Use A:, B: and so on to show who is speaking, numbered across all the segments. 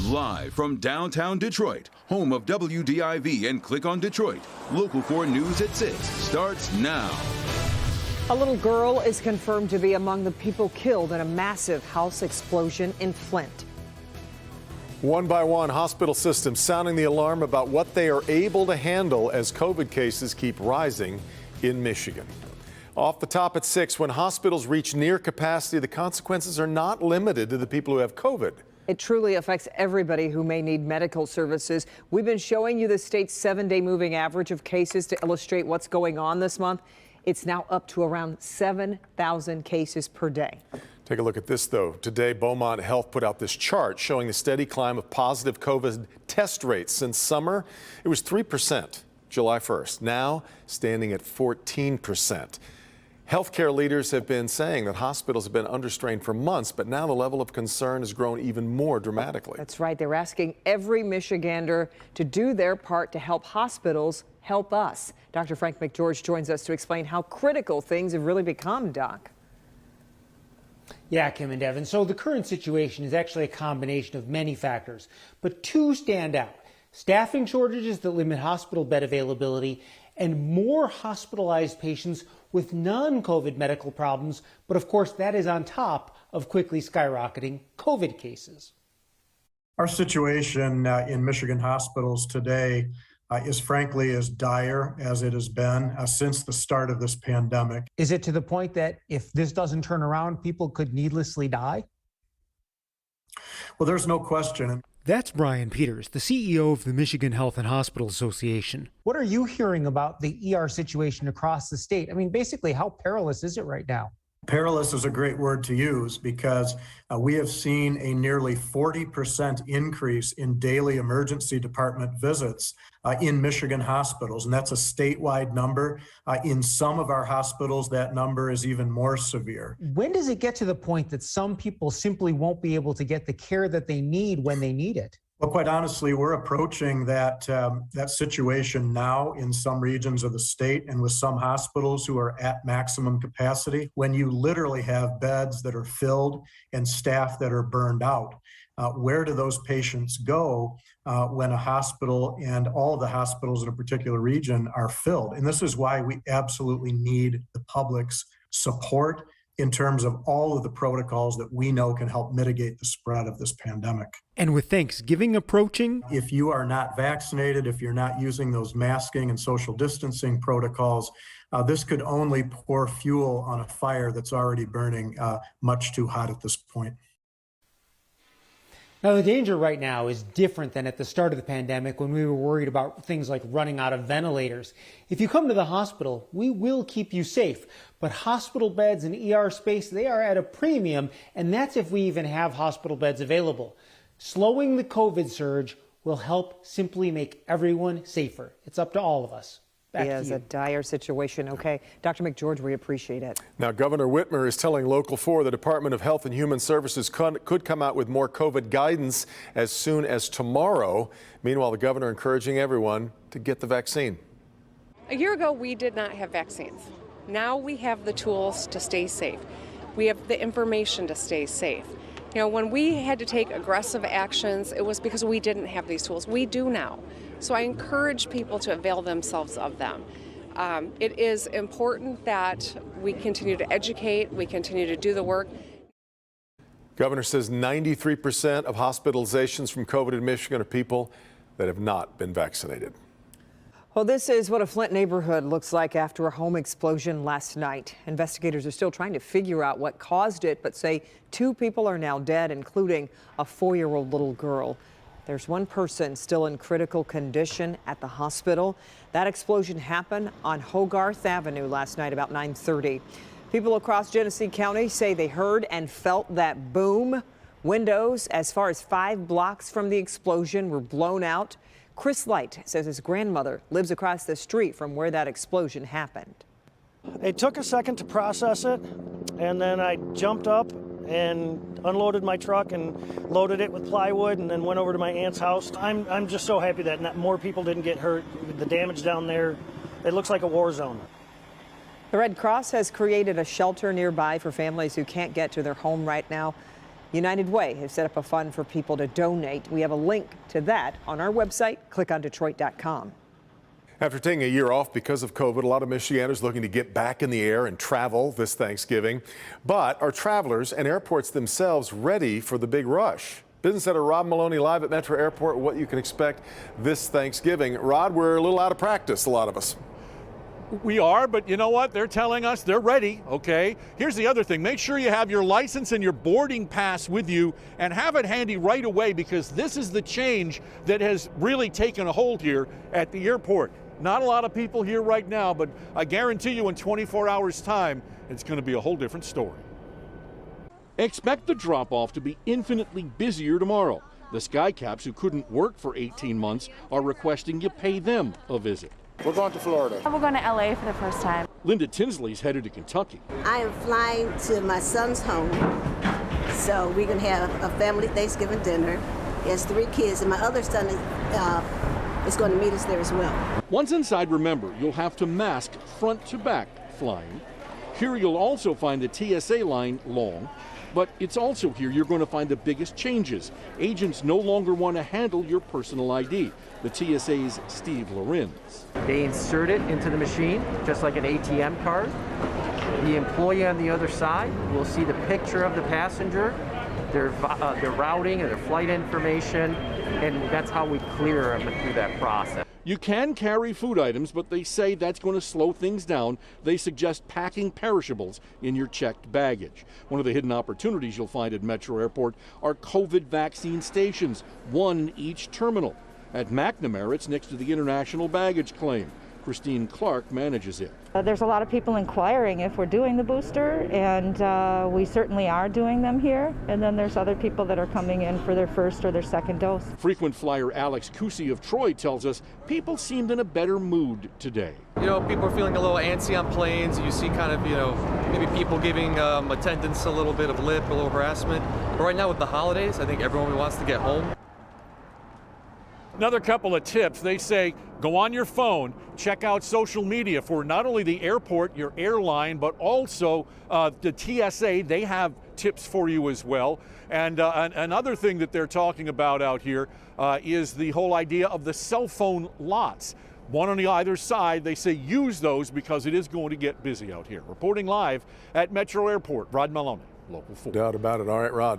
A: Live from downtown Detroit, home of WDIV and Click on Detroit, Local 4 News at 6 starts now.
B: A little girl is confirmed to be among the people killed in a massive house explosion in Flint.
C: One by one, hospital systems sounding the alarm about what they are able to handle as COVID cases keep rising in Michigan. Off the top at 6, when hospitals reach near capacity, the consequences are not limited to the people who have COVID.
B: It truly affects everybody who may need medical services. We've been showing you the state's 7-day moving average of cases to illustrate what's going on this month. It's now up to around 7,000 cases per day.
C: Take a look at this, though. Today, Beaumont Health put out this chart showing the steady climb of positive COVID test rates. Since summer, it was 3% July 1st, now standing at 14%. Healthcare leaders have been saying that hospitals have been under strain for months, but now the level of concern has grown even more dramatically.
B: That's right. They're asking every Michigander to do their part to help hospitals help us. Dr. Frank McGeorge joins us to explain how critical things have really become, Doc.
D: Yeah, Kim and Devin. So the current situation is actually a combination of many factors, but two stand out. Staffing shortages that limit hospital bed availability and more hospitalized patients with non-COVID medical problems. But of course, that is on top of quickly skyrocketing COVID cases.
E: Our situation in Michigan hospitals today is frankly as dire as it has been since the start of this pandemic.
D: Is it to the point that if this doesn't turn around, people could needlessly die?
E: Well, there's no question.
F: That's Brian Peters, the CEO of the Michigan Health and Hospital Association.
D: What are you hearing about the ER situation across the state? I mean, basically, how perilous is it right now?
E: Perilous is a great word to use because we have seen a nearly 40% increase in daily emergency department visits in Michigan hospitals, and that's a statewide number. In some of our hospitals, that number is even more severe.
D: When does it get to the point that some people simply won't be able to get the care that they need when they need it?
E: Well, quite honestly, we're approaching that situation now in some regions of the state and with some hospitals who are at maximum capacity. When you literally have beds that are filled and staff that are burned out, where do those patients go when a hospital and all of the hospitals in a particular region are filled? And this is why we absolutely need the public's support in terms of all of the protocols that we know can help mitigate the spread of this pandemic.
F: And with Thanksgiving approaching,
E: if you are not vaccinated, if you're not using those masking and social distancing protocols, this could only pour fuel on a fire that's already burning much too hot at this point.
D: Now, the danger right now is different than at the start of the pandemic when we were worried about things like running out of ventilators. If you come to the hospital, we will keep you safe. But hospital beds and ER space, they are at a premium, and that's if we even have hospital beds available. Slowing the COVID surge will help simply make everyone safer. It's up to all of us. Back to
B: It's
D: you.
B: a dire situation. Okay, Dr. McGeorge, we appreciate it.
C: Now, Governor Whitmer is telling Local 4 the Department of Health and Human Services could come out with more COVID guidance as soon as tomorrow. Meanwhile, the governor encouraging everyone to get the vaccine.
G: A year ago, we did not have vaccines. Now we have the tools to stay safe. We have the information to stay safe. You know, when we had to take aggressive actions, it was because we didn't have these tools. We do now. So I encourage people to avail themselves of them. It is important that we continue to educate, we continue to do the work.
C: Governor says 93% of hospitalizations from COVID in Michigan are people that have not been vaccinated.
B: Well, this is what a Flint neighborhood looks like after a home explosion last night. Investigators are still trying to figure out what caused it, but say 2 people are now dead, including a 4-year-old little girl. There's 1 person still in critical condition at the hospital. That explosion happened on Hogarth Avenue last night about 9:30. People across Genesee County say they heard and felt that boom. Windows as far as 5 blocks from the explosion were blown out. Chris Light says his grandmother lives across the street from where that explosion happened.
H: It took a second to process it, and then I jumped up and unloaded my truck and loaded it with plywood and then went over to my aunt's house. I'm just so happy that more people didn't get hurt. The damage down there, it looks like a war zone.
B: The Red Cross has created a shelter nearby for families who can't get to their home right now. United Way has set up a fund for people to donate. We have a link to that on our website, clickondetroit.com.
C: After taking a year off because of COVID, a lot of Michiganders looking to get back in the air and travel this Thanksgiving. But are travelers and airports themselves ready for the big rush? Business editor Rod Maloney live at Metro Airport, what you can expect this Thanksgiving. Rod, we're a little out of practice, a lot of us.
I: We are, but you know what? They're telling us they're ready, okay? Here's the other thing. Make sure you have your license and your boarding pass with you and have it handy right away, because this is the change that has really taken a hold here at the airport. Not a lot of people here right now, but I guarantee you in 24 hours' time, it's going to be a whole different story. Expect the drop-off to be infinitely busier tomorrow. The Skycaps who couldn't work for 18 months are requesting you pay them a visit.
J: We're going to Florida.
K: We're going to LA for the first time.
I: Linda Tinsley's headed to Kentucky.
L: I am flying to my son's home, so we're going to have a family Thanksgiving dinner. He has 3 kids, and my other son is going to meet us there as well.
I: Once inside, remember, you'll have to mask front to back flying. Here you'll also find the TSA line long, but it's also here you're going to find the biggest changes. Agents no longer want to handle your personal ID. The TSA's Steve Lorenz.
M: They insert it into the machine, just like an ATM card. The employee on the other side will see the picture of the passenger, their routing and their flight information, and that's how we clear them through that process.
I: You can carry food items, but they say that's going to slow things down. They suggest packing perishables in your checked baggage. One of the hidden opportunities you'll find at Metro Airport are COVID vaccine stations, 1 each terminal. At McNamara, it's next to the international baggage claim. Christine Clark manages it.
K: There's a lot of people inquiring if we're doing the booster, and we certainly are doing them here. And then there's other people that are coming in for their first or their second dose.
I: Frequent flyer Alex Cusi of Troy tells us people seemed in a better mood today.
N: You know, people are feeling a little antsy on planes. You see kind of, you know, maybe people giving attendants a little bit of lip, a little harassment. But right now with the holidays, I think everyone wants to get home.
I: Another couple of tips. They say go on your phone, check out social media for not only the airport, your airline, but also the TSA. They have tips for you as well. And another thing that they're talking about out here is the whole idea of the cell phone lots. One on either side. They say use those because it is going to get busy out here. Reporting live at Metro Airport, Rod Maloney, Local 4.
C: No doubt about it. All right, Rod.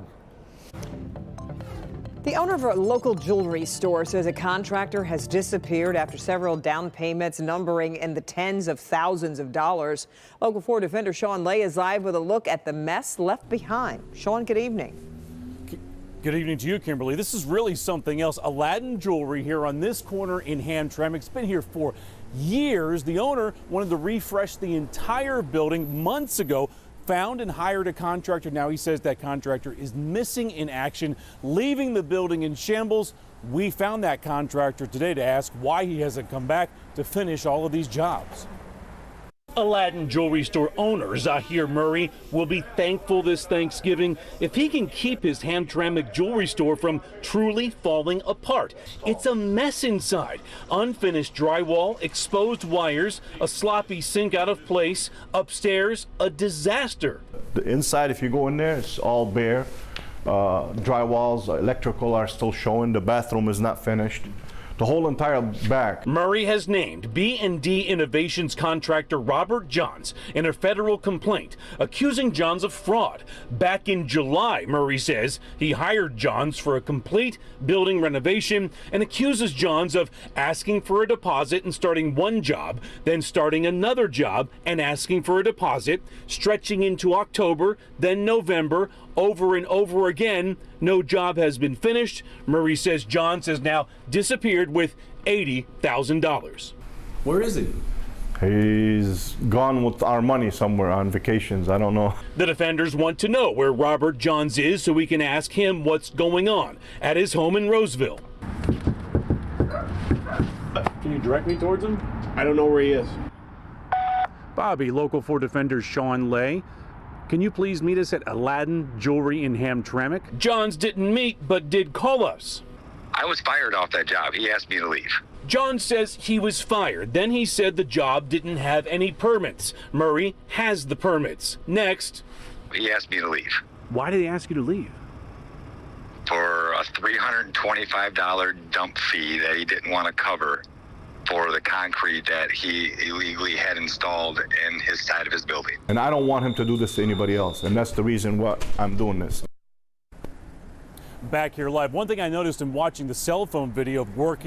B: The owner of a local jewelry store says a contractor has disappeared after several down payments numbering in the tens of thousands of dollars. Local 4 defender Sean Lay is live with a look at the mess left behind. Sean, good evening.
O: Good evening to you, Kimberly. This is really something else. Aladdin Jewelry here on this corner in Hamtramck. It's been here for years. The owner wanted to refresh the entire building months ago. Found and hired a contractor. Now he says that contractor is missing in action, leaving the building in shambles. We found that contractor today to ask why he hasn't come back to finish all of these jobs. Aladdin Jewelry Store owner Zahir Murray will be thankful this Thanksgiving if he can keep his Hamtramck jewelry store from truly falling apart. It's a mess inside. Unfinished drywall, exposed wires, a sloppy sink out of place. Upstairs, a disaster.
P: The inside, if you go in there, it's all bare. Drywalls, electrical are still showing. The bathroom is not finished. The whole entire back.
O: Murray has named B&D Innovations contractor Robert Johns in a federal complaint accusing Johns of fraud. Back in July, Murray says he hired Johns for a complete building renovation and accuses Johns of asking for a deposit and starting one job, then starting another job and asking for a deposit, stretching into October, then November, over and over again. No job has been finished. Murray says Johns has now disappeared with $80,000.
P: Where is he? He's gone with our money somewhere on vacations. I don't know.
O: The defenders want to know where Robert Johns is so we can ask him what's going on at his home in Roseville. Can you direct me towards him?
P: I don't know where he is.
O: Bobby, Local 4 defender Sean Lay. Can you please meet us at Aladdin Jewelry in Hamtramck? Johns didn't meet, but did call us.
Q: I was fired off that job. He asked me to leave.
O: John says he was fired. Then he said the job didn't have any permits. Murray has the permits. Next.
Q: He asked me to leave.
O: Why did he ask you to leave?
Q: for a $325 dump fee that he didn't want to cover for the concrete that he illegally had installed in his side of his building.
P: And I don't want him to do this to anybody else, and that's the reason why I'm doing this.
O: Back here live, one thing I noticed in watching the cell phone video of work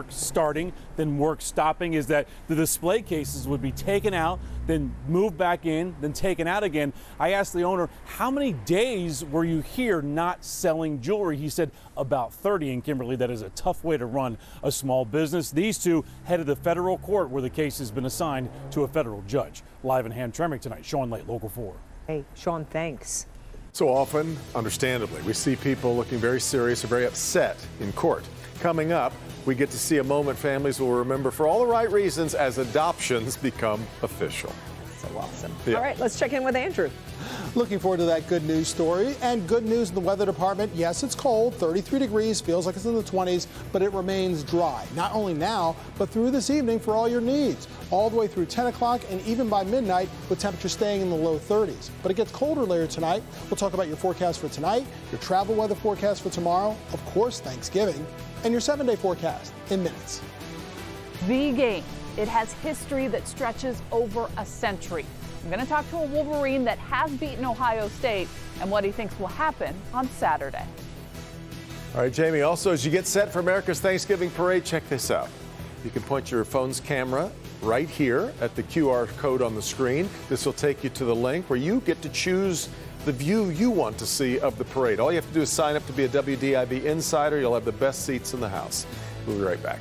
O: starting, then work stopping, is that the display cases would be taken out, then moved back in, then taken out again. I asked the owner, how many days were you here not selling jewelry? He said about 30. And Kimberly, that is a tough way to run a small business. These two headed to federal court where the case has been assigned to a federal judge. Live in Hamtramck tonight, Sean Late, Local 4.
B: Hey, Sean, thanks.
C: So often, understandably, we see people looking very serious or very upset in court. Coming up, we get to see a moment families will remember for all the right reasons as adoptions become official.
B: So awesome.
C: Yeah.
B: All right, let's check in with Andrew.
J: Looking forward to that good news story. And good news in the weather department. Yes, it's cold, 33 degrees, feels like it's in the 20s, but it remains dry. Not only now, but through this evening for all your needs. All the way through 10 o'clock and even by midnight with temperatures staying in the low 30s. But it gets colder later tonight. We'll talk about your forecast for tonight, your travel weather forecast for tomorrow, of course, Thanksgiving, and your 7-day forecast in minutes.
R: The game. It has history that stretches over a century. I'm going to talk to a Wolverine that has beaten Ohio State and what he thinks will happen on Saturday.
C: All right, Jamie, also as you get set for America's Thanksgiving parade, check this out. You can point your phone's camera right here at the QR code on the screen. This will take you to the link where you get to choose the view you want to see of the parade. All you have to do is sign up to be a WDIV insider. You'll have the best seats in the house. We'll be right back.